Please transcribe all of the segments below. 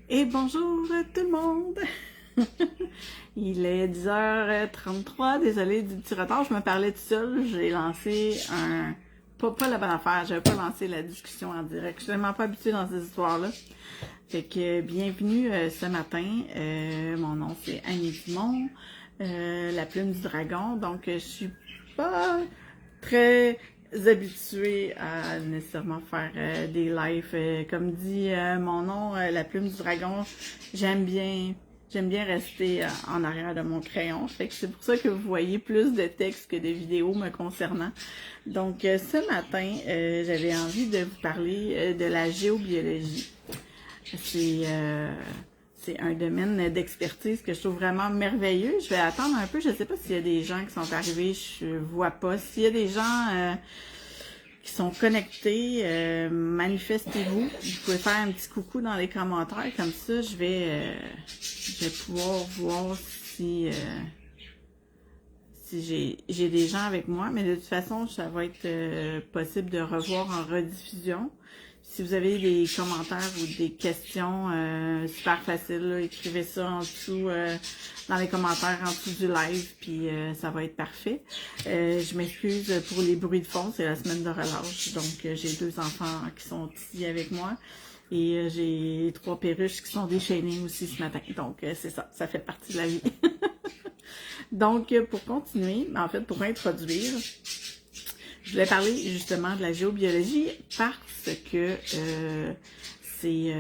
Et bonjour tout le monde! Il est 10h33, désolé du petit retard, je me parlais tout seul, j'ai lancé un... Pas la bonne affaire, j'avais pas lancé la discussion en direct, je suis tellement pas habituée dans ces histoires-là. Fait que bienvenue ce matin, mon nom c'est Annie Dumont, la plume du dragon, donc je suis pas très habituée à nécessairement faire des lives. Comme dit mon nom, la plume du dragon, j'aime bien rester en arrière de mon crayon. Fait que c'est pour ça que vous voyez plus de textes que de vidéos me concernant. Donc ce matin, j'avais envie de vous parler de la géobiologie. C'est un domaine d'expertise que je trouve vraiment merveilleux. Je vais attendre un peu. Je ne sais pas s'il y a des gens qui sont arrivés. Je vois pas. S'il y a des gens qui sont connectés, manifestez-vous. Vous pouvez faire un petit coucou dans les commentaires. Comme ça, je vais pouvoir voir si j'ai des gens avec moi. Mais de toute façon, ça va être possible de revoir en rediffusion. Si vous avez des commentaires ou des questions, super facile, là, écrivez ça en dessous, dans les commentaires en dessous du live, puis ça va être parfait. Je m'excuse pour les bruits de fond, c'est la semaine de relâche, donc j'ai 2 enfants qui sont ici avec moi. Et j'ai 3 perruches qui sont déchaînées aussi ce matin. Donc, c'est ça, ça fait partie de la vie. Donc, pour continuer, en fait, pour introduire, je voulais parler justement de la géobiologie parce que c'est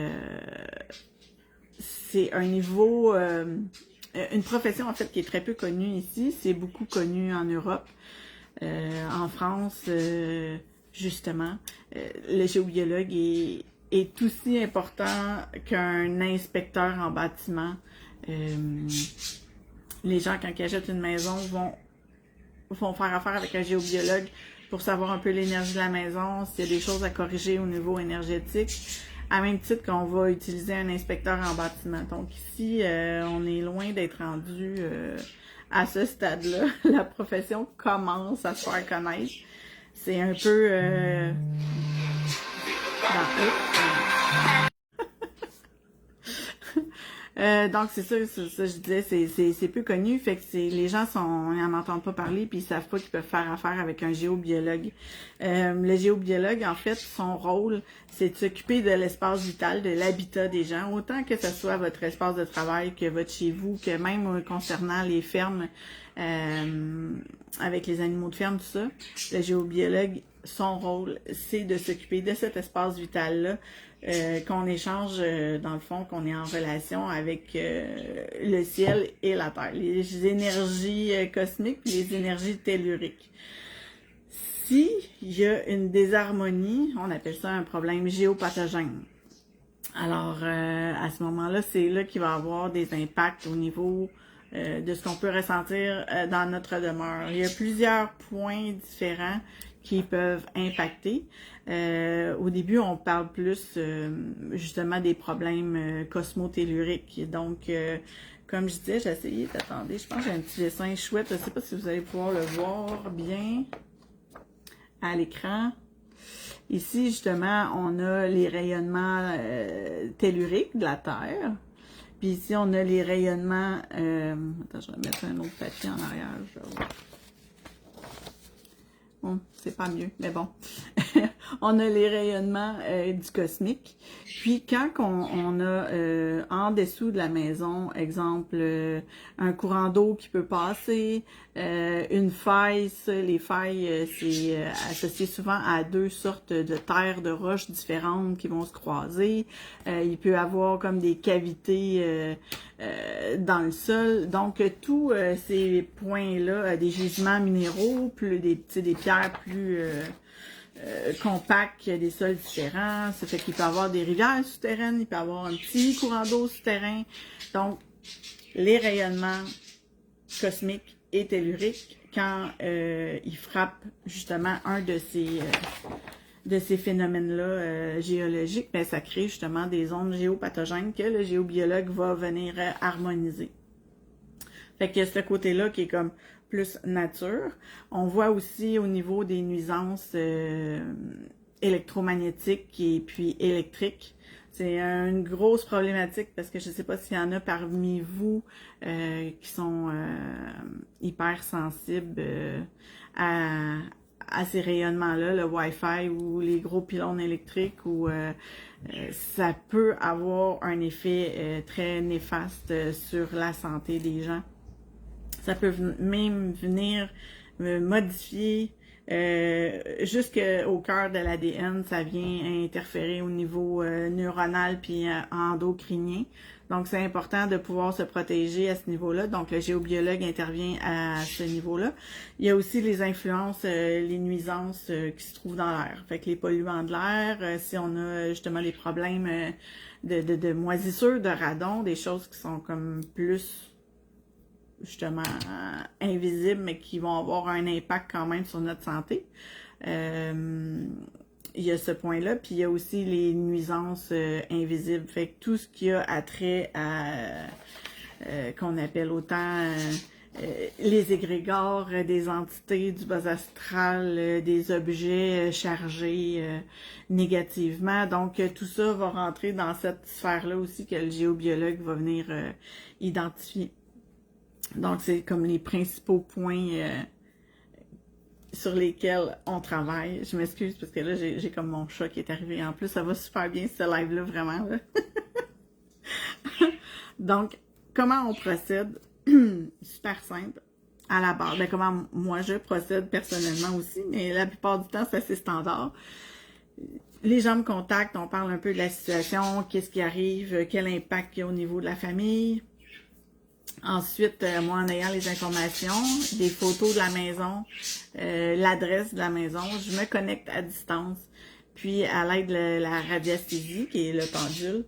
un niveau, une profession en fait qui est très peu connue ici. C'est beaucoup connu en Europe, en France, justement. Le géobiologue est aussi important qu'un inspecteur en bâtiment. Les gens, quand ils achètent une maison, vont faire affaire avec un géobiologue pour savoir un peu l'énergie de la maison, s'il y a des choses à corriger au niveau énergétique, à même titre qu'on va utiliser un inspecteur en bâtiment. Donc ici, on est loin d'être rendu à ce stade-là. La profession commence à se faire connaître. C'est un peu... donc c'est ça, je disais, c'est peu connu, fait que les gens ils en entendent pas parler puis ils savent pas qu'ils peuvent faire affaire avec un géobiologue. Le géobiologue, en fait, son rôle, c'est de s'occuper de l'espace vital, de l'habitat des gens, autant que ce soit votre espace de travail, que votre chez vous, que même concernant les fermes, avec les animaux de ferme, tout ça. Le géobiologue, son rôle, c'est de s'occuper de cet espace vital-là, qu'on échange, dans le fond, qu'on est en relation avec le ciel et la terre, les énergies cosmiques et les énergies telluriques. Si il y a une désharmonie, on appelle ça un problème géopathogène. Alors, à ce moment-là, c'est là qu'il va y avoir des impacts au niveau de ce qu'on peut ressentir dans notre demeure. Il y a plusieurs points différents qui peuvent impacter. Au début, on parle plus justement des problèmes cosmotelluriques. Donc, comme je disais, j'ai essayé d'attendre. Je pense que j'ai un petit dessin chouette. Je ne sais pas si vous allez pouvoir le voir bien à l'écran. Ici, justement, on a les rayonnements telluriques de la Terre. Puis ici, on a les rayonnements... attends, je vais mettre un autre papier en arrière. Je vais voir. Bon, c'est pas mieux, mais bon. On a les rayonnements du cosmique. Puis quand on a en dessous de la maison, exemple, un courant d'eau qui peut passer, une faille, ça, les failles, c'est associé souvent à 2 sortes de terres, de roches différentes qui vont se croiser. Il peut y avoir comme des cavités dans le sol. Donc, tous ces points-là, des gisements minéraux, plus des pierres plus compactes, des sols différents. Ça fait qu'il peut y avoir des rivières souterraines, il peut y avoir un petit courant d'eau souterrain. Donc, les rayonnements cosmiques et telluriques, quand ils frappent justement un de ces phénomènes-là géologiques, ben, ça crée justement des ondes géopathogènes que le géobiologue va venir harmoniser. Fait qu'il y a ce côté-là qui est comme plus nature. On voit aussi au niveau des nuisances électromagnétiques et puis électriques. C'est une grosse problématique parce que je ne sais pas s'il y en a parmi vous qui sont hypersensibles à ces rayonnements-là, le Wi-Fi ou les gros pylônes électriques, où ça peut avoir un effet très néfaste sur la santé des gens. Ça peut même venir modifier jusqu'au cœur de l'ADN, ça vient interférer au niveau neuronal puis endocrinien. Donc, c'est important de pouvoir se protéger à ce niveau-là. Donc, le géobiologue intervient à ce niveau-là. Il y a aussi les influences, les nuisances qui se trouvent dans l'air. Fait que les polluants de l'air, si on a justement les problèmes de moisissure, de radon, des choses qui sont comme plus justement invisibles, mais qui vont avoir un impact quand même sur notre santé. Il y a ce point-là, puis il y a aussi les nuisances invisibles. Fait que tout ce qui a attrait à qu'on appelle autant les égrégores, des entités du bas astral, des objets chargés négativement. Donc, tout ça va rentrer dans cette sphère-là aussi que le géobiologue va venir identifier. Donc, c'est comme les principaux points sur lesquels on travaille. Je m'excuse parce que là, j'ai comme mon chat qui est arrivé. En plus, ça va super bien ce live-là, vraiment. Là. Donc, comment on procède? Super simple. À la base, ben, comment moi je procède personnellement aussi, mais la plupart du temps, c'est assez standard. Les gens me contactent, on parle un peu de la situation, qu'est-ce qui arrive, quel impact il y a au niveau de la famille. Ensuite, moi, en ayant les informations, des photos de la maison, l'adresse de la maison, je me connecte à distance. Puis, à l'aide de la radiesthésie, qui est le pendule,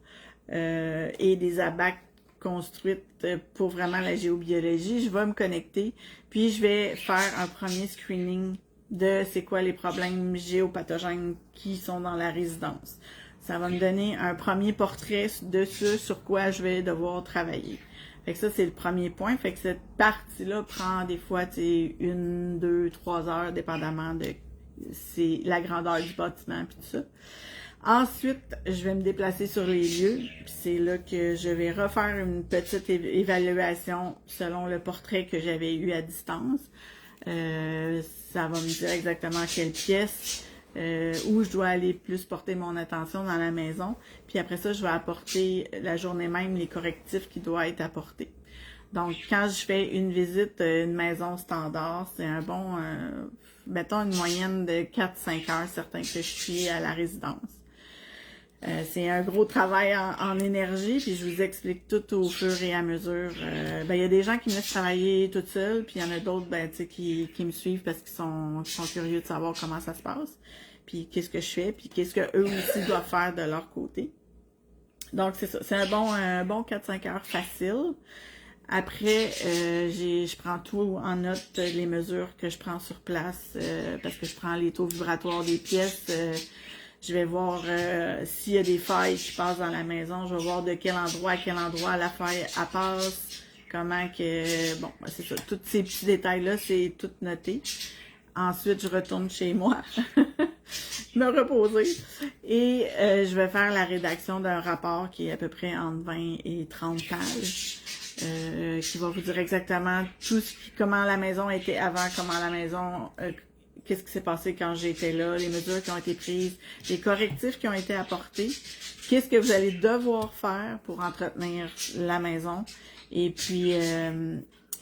et des abacs construites pour vraiment la géobiologie, je vais me connecter, puis je vais faire un premier screening de c'est quoi les problèmes géopathogènes qui sont dans la résidence. Ça va me donner un premier portrait de ce sur quoi je vais devoir travailler. Fait que ça, c'est le premier point. Fait que cette partie-là prend des fois, 1, 2, 3 heures, dépendamment de la grandeur du bâtiment puis tout ça. Ensuite, je vais me déplacer sur les lieux. Puis c'est là que je vais refaire une petite évaluation selon le portrait que j'avais eu à distance. Ça va me dire exactement quelle pièce, où je dois aller plus porter mon attention dans la maison. Puis après ça, je vais apporter la journée même les correctifs qui doivent être apportés. Donc, quand je fais une visite, une maison standard, c'est un bon, mettons une moyenne de 4-5 heures, certain que je suis à la résidence. C'est un gros travail en énergie, puis je vous explique tout au fur et à mesure. Il y a des gens qui me laissent travailler toute seule, puis il y en a d'autres qui me suivent parce qu'ils sont curieux de savoir comment ça se passe, puis qu'est-ce que je fais, puis qu'est-ce qu'eux aussi doivent faire de leur côté. Donc, c'est ça. C'est un bon 4-5 heures facile. Après, je prends tout en note, les mesures que je prends sur place, parce que je prends les taux vibratoires des pièces. Je vais voir s'il y a des failles qui passent dans la maison. Je vais voir de quel endroit à quel endroit la faille passe. Comment que... Bon, c'est ça. Tous ces petits détails-là, c'est tout noté. Ensuite, je retourne chez moi, me reposer. Et je vais faire la rédaction d'un rapport qui est à peu près entre 20 et 30 pages. Qui va vous dire exactement comment la maison était avant, comment la maison... qu'est-ce qui s'est passé quand j'étais là, les mesures qui ont été prises, les correctifs qui ont été apportés, qu'est-ce que vous allez devoir faire pour entretenir la maison. Et puis,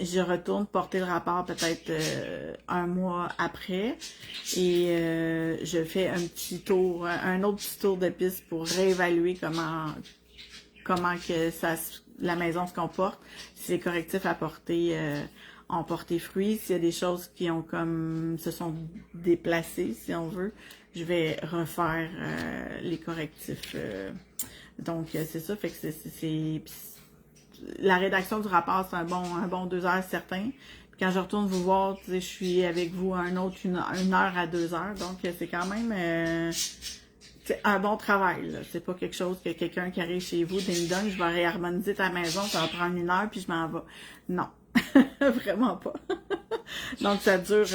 je retourne porter le rapport peut-être un mois après et je fais un autre petit tour de piste pour réévaluer comment que la maison se comporte, si les correctifs apportés ont porté fruit, s'il y a des choses qui ont se sont déplacées, si on veut, je vais refaire les correctifs. Donc, c'est ça, fait que c'est la rédaction du rapport, c'est un bon 2 heures certain. Puis quand je retourne vous voir, je suis avec vous une heure à 2 heures, donc c'est quand même c'est un bon travail, là. C'est pas quelque chose que quelqu'un qui arrive chez vous, ding dong, je vais réharmoniser ta maison, ça va prendre 1 heure, puis je m'en vais. Non. Vraiment pas. Donc, ça dure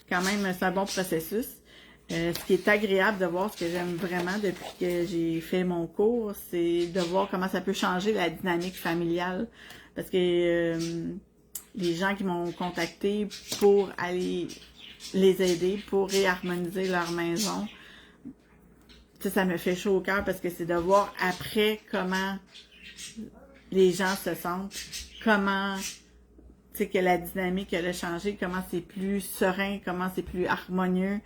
quand même, c'est un bon processus. Ce qui est agréable de voir, ce que j'aime vraiment depuis que j'ai fait mon cours, c'est de voir comment ça peut changer la dynamique familiale. Parce que les gens qui m'ont contacté pour aller les aider, pour réharmoniser leur maison, ça me fait chaud au cœur parce que c'est de voir après comment les gens se sentent, comment que la dynamique elle a changé, comment c'est plus serein, comment c'est plus harmonieux.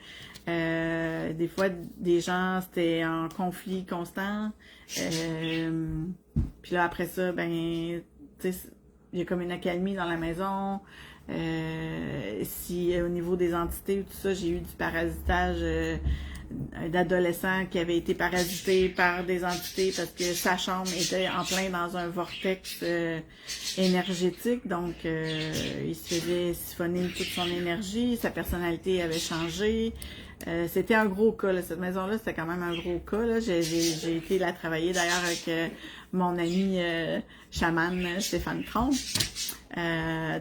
Des fois, des gens, c'était en conflit constant. Puis là, après ça, ben, tu sais, il y a comme une accalmie dans la maison. Si au niveau des entités ou tout ça, j'ai eu du parasitage d'adolescents qui avaient été parasités par des entités parce que sa chambre était en plein dans un vortex énergétique, donc il se faisait siphonner toute son énergie, sa personnalité avait changé. C'était un gros cas, là. Cette maison-là, c'était quand même un gros cas, là. J'ai été la travailler d'ailleurs avec mon ami chaman Stéphane Trompe.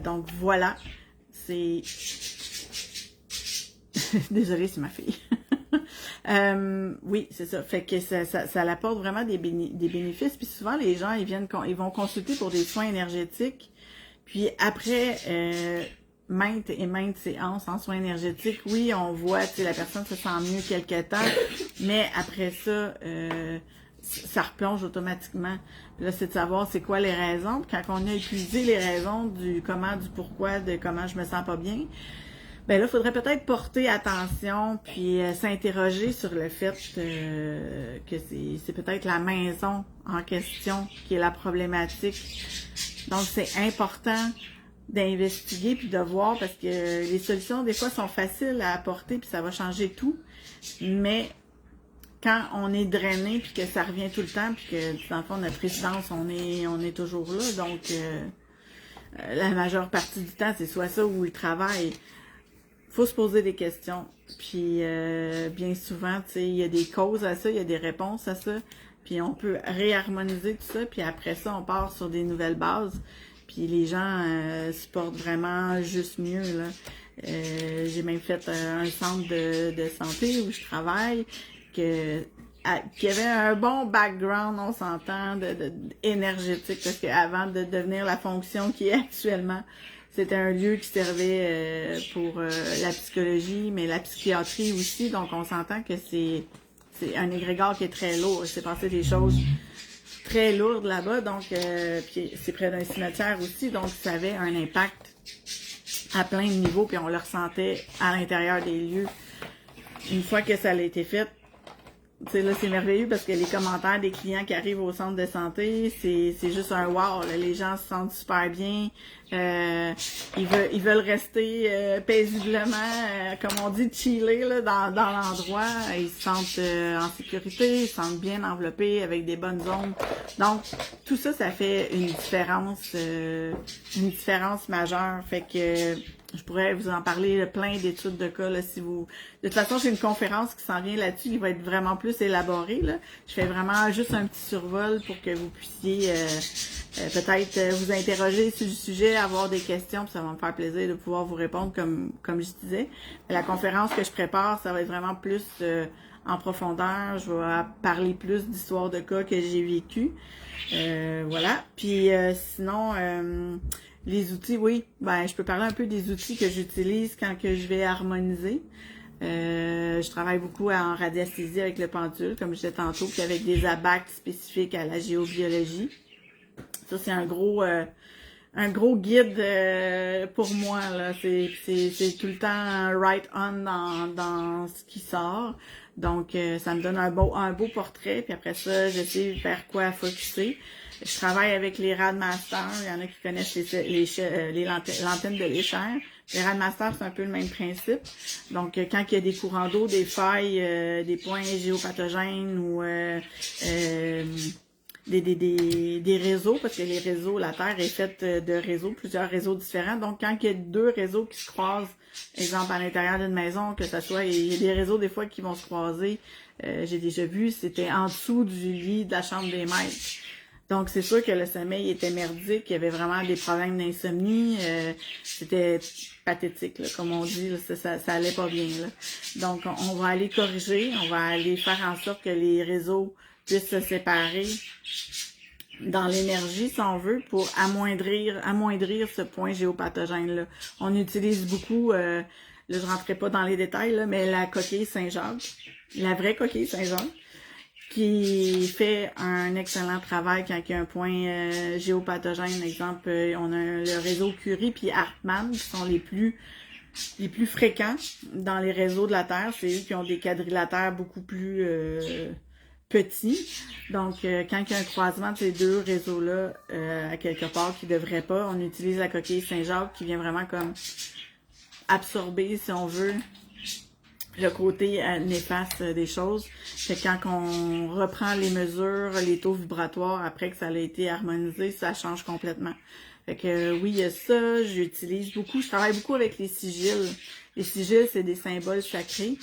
Donc voilà, c'est... Désolée, c'est ma fille. Oui, c'est ça. Fait que ça apporte vraiment des bénéfices. Puis souvent, les gens, ils vont consulter pour des soins énergétiques. Puis après maintes et maintes séances en soins énergétiques, oui, on voit, tu sais, la personne se sent mieux quelque temps, mais après ça, ça replonge automatiquement. Puis là, c'est de savoir c'est quoi les raisons. Puis quand on a épuisé les raisons du comment, du pourquoi, de comment je me sens pas bien, ben là, il faudrait peut-être porter attention puis s'interroger sur le fait que c'est peut-être la maison en question qui est la problématique. Donc, c'est important d'investiguer puis de voir parce que les solutions, des fois, sont faciles à apporter puis ça va changer tout. Mais quand on est drainé puis que ça revient tout le temps puis que, dans le fond, notre résidence, on est toujours là. Donc, la majeure partie du temps, c'est soit ça ou le travail. Faut se poser des questions. Puis bien souvent, tu sais, il y a des causes à ça, il y a des réponses à ça. Puis on peut réharmoniser tout ça. Puis après ça, on part sur des nouvelles bases. Puis les gens se portent vraiment juste mieux, là. J'ai même fait un centre de santé où je travaille qui avait un bon background, on s'entend, énergétique. Parce qu'avant de devenir la fonction qui est actuellement, c'était un lieu qui servait pour la psychologie, mais la psychiatrie aussi. Donc, on s'entend que c'est un égrégore qui est très lourd. Il s'est passé des choses très lourdes là-bas. Donc, puis c'est près d'un cimetière aussi. Donc, ça avait un impact à plein de niveaux. Puis on le ressentait à l'intérieur des lieux. Une fois que ça a été fait, tu sais, là, c'est merveilleux parce que les commentaires des clients qui arrivent au centre de santé, c'est juste un wow, là. Les gens se sentent super bien. Ils veulent rester paisiblement, comme on dit, chiller là, dans l'endroit. Ils se sentent en sécurité, ils se sentent bien enveloppés avec des bonnes zones. Donc, tout ça, ça fait une différence majeure. Fait que je pourrais vous en parler plein d'études de cas là, si vous. De toute façon, j'ai une conférence qui s'en vient là-dessus, qui va être vraiment plus élaborée. Là. Je fais vraiment juste un petit survol pour que vous puissiez peut-être vous interroger sur le sujet, avoir des questions, puis ça va me faire plaisir de pouvoir vous répondre comme je disais. La conférence que je prépare, ça va être vraiment plus en profondeur. Je vais parler plus d'histoires de cas que j'ai vécues. Voilà. Puis sinon. Les outils, oui. Ben, je peux parler un peu des outils que j'utilise quand que je vais harmoniser. Je travaille beaucoup en radiesthésie avec le pendule, comme je disais tantôt, puis avec des abacs spécifiques à la géobiologie. Ça, c'est un gros guide pour moi, là. C'est tout le temps right on dans ce qui sort. Donc, ça me donne un beau portrait, puis après ça, je sais vers quoi focusser. Je travaille avec les Radmasters. Il y en a qui connaissent l'antenne de l'échelle. Les Radmasters, c'est un peu le même principe. Donc, quand il y a des courants d'eau, des failles, des points géopathogènes ou des réseaux, parce que les réseaux, la Terre est faite de réseaux, plusieurs réseaux différents. Donc, quand il y a deux réseaux qui se croisent, exemple à l'intérieur d'une maison, que ça soit, il y a des réseaux des fois qui vont se croiser. J'ai déjà vu, c'était en dessous du lit de la chambre des maîtres. Donc, c'est sûr que le sommeil était merdique, il y avait vraiment des problèmes d'insomnie, c'était pathétique, là, comme on dit, là, ça allait pas bien, là. Donc, on va aller corriger, on va aller faire en sorte que les réseaux puissent se séparer dans l'énergie, si on veut, pour amoindrir ce point géopathogène-là. On utilise beaucoup, là, je rentrerai pas dans les détails, là, mais la coquille Saint-Jacques, la vraie coquille Saint-Jacques, qui fait un excellent travail quand il y a un point géopathogène. Exemple, on a le réseau Curie puis Hartmann, qui sont les plus fréquents dans les réseaux de la Terre. C'est eux qui ont des quadrilatères beaucoup plus petits. Donc, quand il y a un croisement de ces deux réseaux-là, à quelque part qui ne devrait pas, on utilise la coquille Saint-Jacques qui vient vraiment comme absorber, si on veut, le côté néfaste des choses. C'est quand on reprend les mesures, les taux vibratoires, après que ça a été harmonisé, ça change complètement. Fait que oui, il y a ça, j'utilise beaucoup, je travaille beaucoup avec les sigils. Les sigils, c'est des symboles sacrés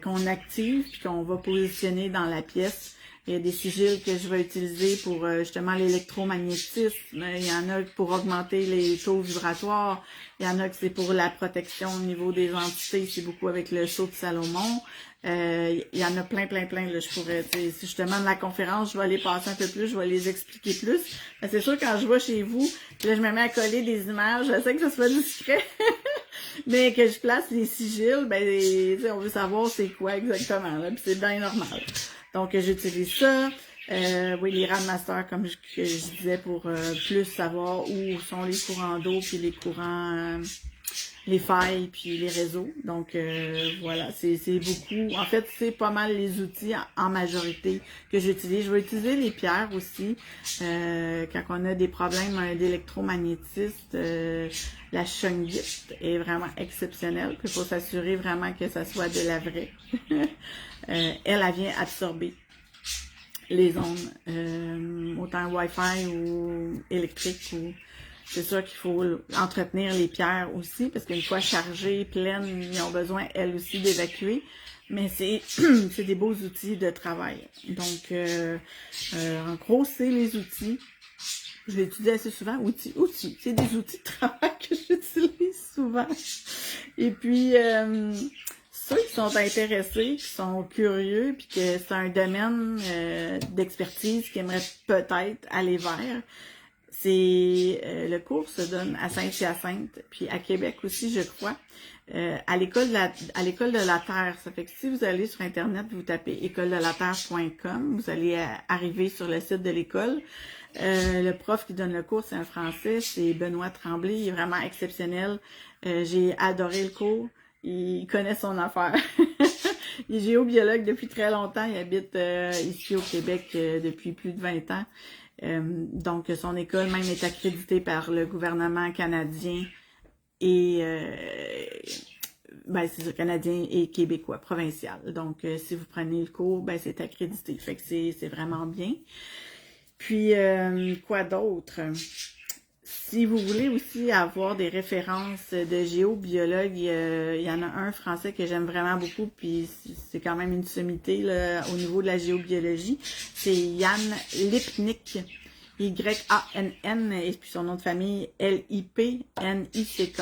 qu'on active puis qu'on va positionner dans la pièce. Il y a des sigils que je vais utiliser pour justement l'électromagnétisme. Il y en a pour augmenter les taux vibratoires. Il y en a que c'est pour la protection au niveau des entités. C'est beaucoup avec le sceau de Salomon. Il y en a plein. Là, je pourrais, si je demande la conférence, je vais aller passer un peu plus, je vais les expliquer plus. Mais c'est sûr, quand je vais chez vous, puis là, je me mets à coller des images, je sais que ça soit discret. Mais que je place les sigils, ben, on veut savoir c'est quoi exactement, là, puis c'est bien normal. Donc, j'utilise ça. Oui, les Radmasters, comme que je disais, pour plus savoir où sont les courants d'eau, puis les courants, les failles, puis les réseaux. Donc, voilà, c'est beaucoup. En fait, c'est pas mal les outils en majorité que j'utilise. Je vais utiliser les pierres aussi. Quand on a des problèmes d'électromagnétisme, la shungite est vraiment exceptionnelle. Il faut s'assurer vraiment que ça soit de la vraie. Elle vient absorber les ondes, autant Wi-Fi ou électrique. Ou c'est sûr qu'il faut entretenir les pierres aussi, parce qu'une fois chargées, pleines, ils ont besoin, elles aussi, d'évacuer. Mais c'est des beaux outils de travail. Donc, en gros, c'est les outils. Je l'utilise assez souvent. Outils. C'est des outils de travail que j'utilise souvent. Et puis, ceux qui sont intéressés, qui sont curieux, puis que c'est un domaine d'expertise qu'ils aimeraient peut-être aller vers, c'est le cours se donne à Saint-Hyacinthe, puis à Québec aussi, je crois, à l'école de la Terre. Ça fait que si vous allez sur Internet, vous tapez écoledelaterre.com, vous allez arriver sur le site de l'école. Le prof qui donne le cours, c'est un Français, c'est Benoît Tremblay, il est vraiment exceptionnel. J'ai adoré le cours. Il connaît son affaire. Il est géobiologue depuis très longtemps. Il habite ici au Québec depuis plus de 20 ans. Donc, son école même est accréditée par le gouvernement canadien et c'est ça, canadien et québécois, provincial. Donc, si vous prenez le cours, ben c'est accrédité. Fait que c'est vraiment bien. Puis, quoi d'autre? Si vous voulez aussi avoir des références de géobiologues, il y en a un français que j'aime vraiment beaucoup, puis c'est quand même une sommité là, au niveau de la géobiologie. C'est Yann Lipnick, Y-A-N-N, et puis son nom de famille, L-I-P-N-I-C-K.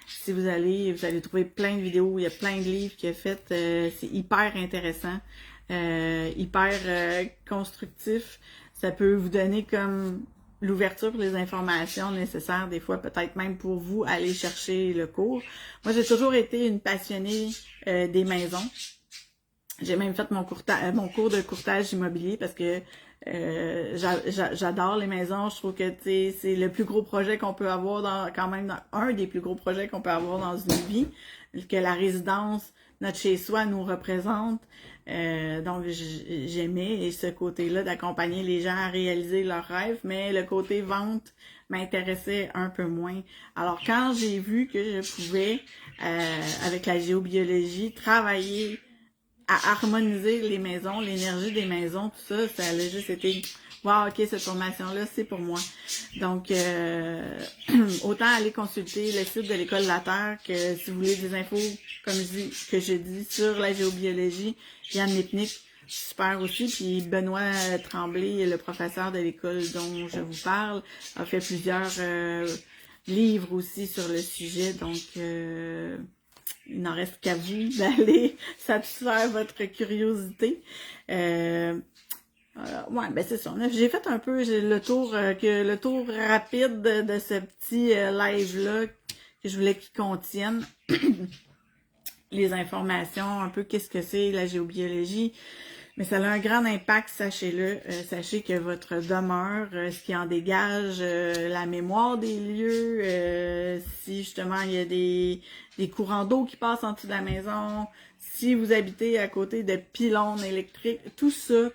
Si vous allez trouver plein de vidéos, il y a plein de livres qu'il a fait, c'est hyper intéressant, hyper constructif. Ça peut vous donner comme l'ouverture pour les informations nécessaires, des fois peut-être même pour vous aller chercher le cours. Moi, j'ai toujours été une passionnée des maisons. J'ai même fait mon cours de courtage immobilier parce que j'adore les maisons. Je trouve que c'est le plus gros projet qu'on peut avoir un des plus gros projets qu'on peut avoir dans une vie, que la résidence, notre chez-soi nous représente. Donc, j'aimais ce côté-là d'accompagner les gens à réaliser leurs rêves, mais le côté vente m'intéressait un peu moins. Alors, quand j'ai vu que je pouvais, avec la géobiologie, travailler à harmoniser les maisons, l'énergie des maisons, tout ça, ça a juste été wow, ok, cette formation-là, c'est pour moi. Donc, autant aller consulter le site de l'École de la Terre que si vous voulez des infos, comme je dis sur la géobiologie, Yann Lipnick, super aussi. Puis Benoît Tremblay, le professeur de l'école dont je vous parle, a fait plusieurs livres aussi sur le sujet. Donc, il n'en reste qu'à vous d'aller satisfaire votre curiosité. Ouais, ben c'est ça. J'ai fait un peu le tour rapide de ce petit live-là que je voulais qu'il contienne les informations, un peu qu'est-ce que c'est la géobiologie. Mais ça a un grand impact, sachez-le. Sachez que votre demeure, ce qui en dégage la mémoire des lieux, si justement il y a des courants d'eau qui passent en dessous de la maison, si vous habitez à côté de pylônes électriques, tout ça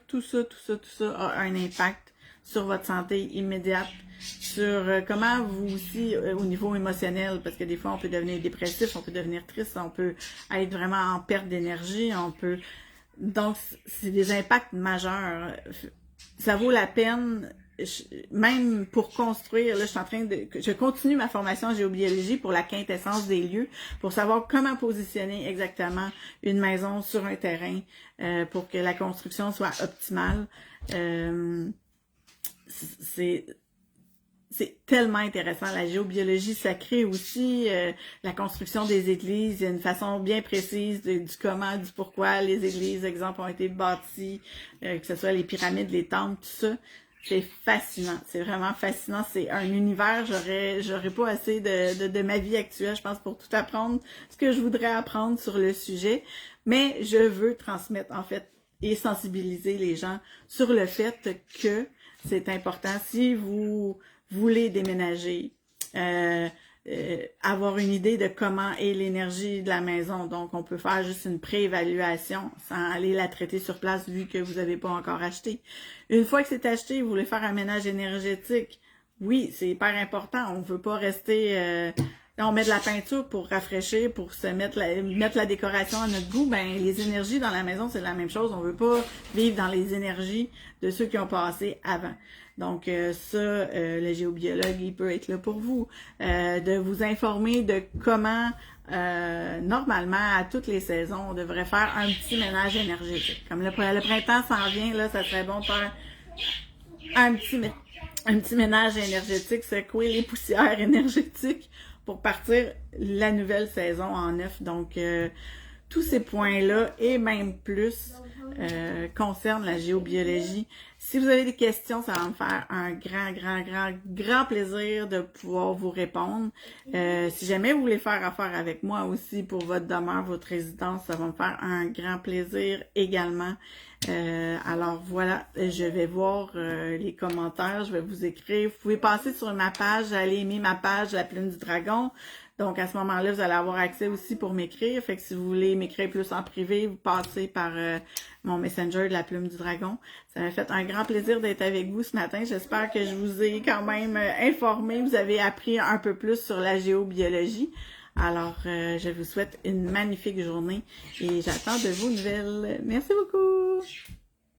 a un impact sur votre santé immédiate, sur comment vous aussi, au niveau émotionnel, parce que des fois on peut devenir dépressif, on peut devenir triste, on peut être vraiment en perte d'énergie, on peut... Donc, c'est des impacts majeurs. Ça vaut la peine, même pour construire, là, je continue ma formation en géobiologie pour la quintessence des lieux, pour savoir comment positionner exactement une maison sur un terrain pour que la construction soit optimale. C'est tellement intéressant. La géobiologie sacrée aussi, la construction des églises, il y a une façon bien précise du comment, du pourquoi les églises, exemple, ont été bâties, que ce soit les pyramides, les temples, tout ça. C'est fascinant. C'est vraiment fascinant. C'est un univers, j'aurais pas assez de ma vie actuelle, je pense, pour tout apprendre ce que je voudrais apprendre sur le sujet. Mais je veux transmettre, en fait, et sensibiliser les gens sur le fait que c'est important. Si vous voulez déménager, avoir une idée de comment est l'énergie de la maison. Donc, on peut faire juste une préévaluation sans aller la traiter sur place vu que vous n'avez pas encore acheté. Une fois que c'est acheté, vous voulez faire un ménage énergétique. Oui, c'est hyper important. On ne veut pas rester... on met de la peinture pour rafraîchir, pour se mettre la décoration à notre goût. Ben, les énergies dans la maison, c'est la même chose. On veut pas vivre dans les énergies de ceux qui ont passé avant. Donc le géobiologue, il peut être là pour vous, de vous informer de comment, normalement, à toutes les saisons, on devrait faire un petit ménage énergétique. Comme le printemps s'en vient, là, ça serait bon de faire un petit ménage énergétique, secouer les poussières énergétiques pour partir la nouvelle saison en neuf. Donc, tous ces points-là et même plus concernent la géobiologie. Si vous avez des questions, ça va me faire un grand plaisir de pouvoir vous répondre. Si jamais vous voulez faire affaire avec moi aussi pour votre demeure, votre résidence, ça va me faire un grand plaisir également. Alors voilà, je vais voir les commentaires, je vais vous écrire. Vous pouvez passer sur ma page, aller aimer ma page La Plume du Dragon. Donc, à ce moment-là, vous allez avoir accès aussi pour m'écrire. Fait que si vous voulez m'écrire plus en privé, vous passez par mon Messenger de La Plume du Dragon. Ça m'a fait un grand plaisir d'être avec vous ce matin. J'espère que je vous ai quand même informé. Vous avez appris un peu plus sur la géobiologie. Alors, je vous souhaite une magnifique journée et j'attends de vos nouvelles. Merci beaucoup!